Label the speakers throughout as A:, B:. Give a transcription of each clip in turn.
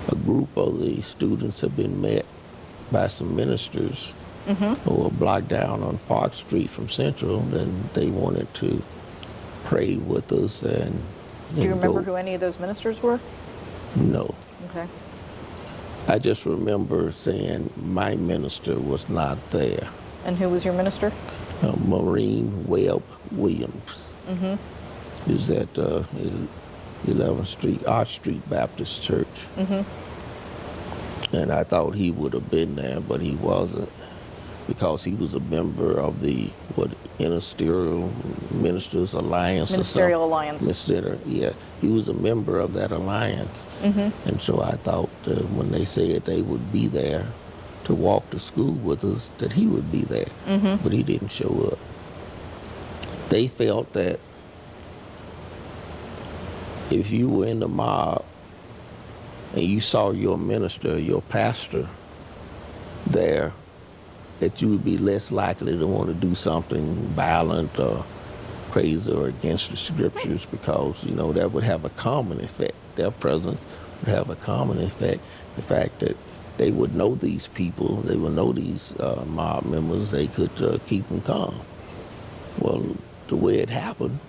A: a group of the students have been met by some ministers who were blocked down on Park Street from Central, and they wanted to pray with us
B: Do you remember
A: go.
B: who any of those ministers were?
A: No.
B: Okay.
A: I just remember saying my minister was not there.
B: And who was your minister?
A: Maureen Webb Williams. He was at 11th Street, Arch Street Baptist Church. And I thought he would have been there, but he wasn't, because he was a member of the Ministerial Ministers Alliance.
B: Ministerial Alliance.
A: Yeah, he was a member of that alliance. And so I thought when they said they would be there to walk to school with us, that he would be there. But he didn't show up. They felt that if you were in the mob and you saw your minister, your pastor there, that you would be less likely to want to do something violent or crazy or against the scriptures, because, that would have a common effect. Their presence would have a common effect. The fact that they would know these people, they would know these mob members, they could keep them calm. Well, the way it happened,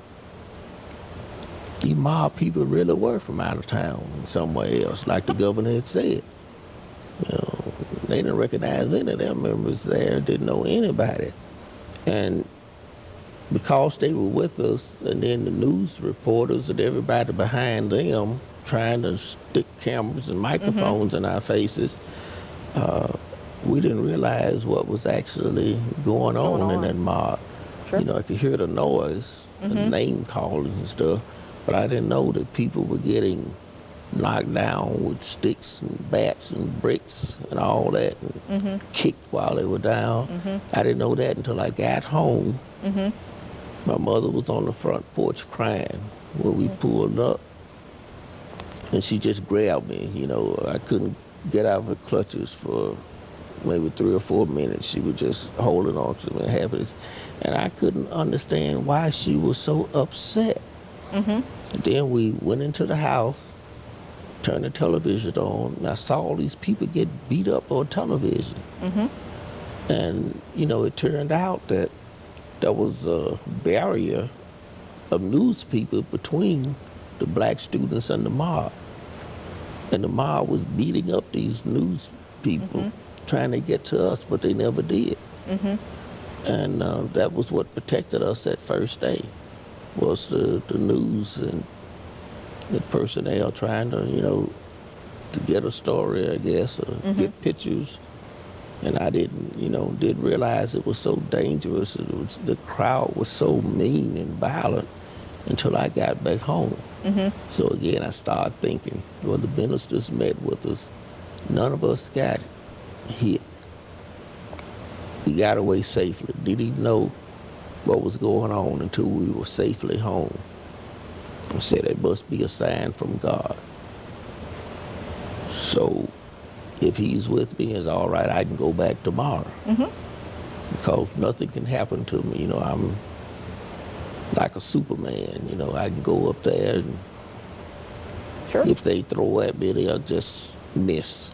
A: these mob people really were from out of town and somewhere else, like the governor had said. They didn't recognize any of their members there, didn't know anybody. And because they were with us, and then the news reporters and everybody behind them trying to stick cameras and microphones in our faces, we didn't realize what was actually going on in that mob.
B: Sure.
A: I could hear the noise, the name calling and stuff, but I didn't know that people were getting knocked down with sticks and bats and bricks and all that, and kicked while they were down. I didn't know that until I got home. My mother was on the front porch crying when we pulled up, and she just grabbed me. I couldn't get out of her clutches for maybe 3 or 4 minutes. She was just holding on to me, happiness, and I couldn't understand why she was so upset. And then we went into the house, turned the television on, and I saw all these people get beat up on television. And, it turned out that there was a barrier of news people between the black students and the mob. And the mob was beating up these news people, trying to get to us, but they never did. And that was what protected us that first day, was the news and the personnel trying to, to get a story, I guess, or get pictures. And I didn't realize it was so dangerous. The crowd was so mean and violent until I got back home. So again, I started thinking, well, the ministers met with us. None of us got hit. We got away safely. Didn't even know what was going on until we were safely home. I said, it must be a sign from God. So if he's with me, it's all right, I can go back tomorrow. Because nothing can happen to me. I'm like a Superman. I can go up there, and if they throw at me, they'll just miss.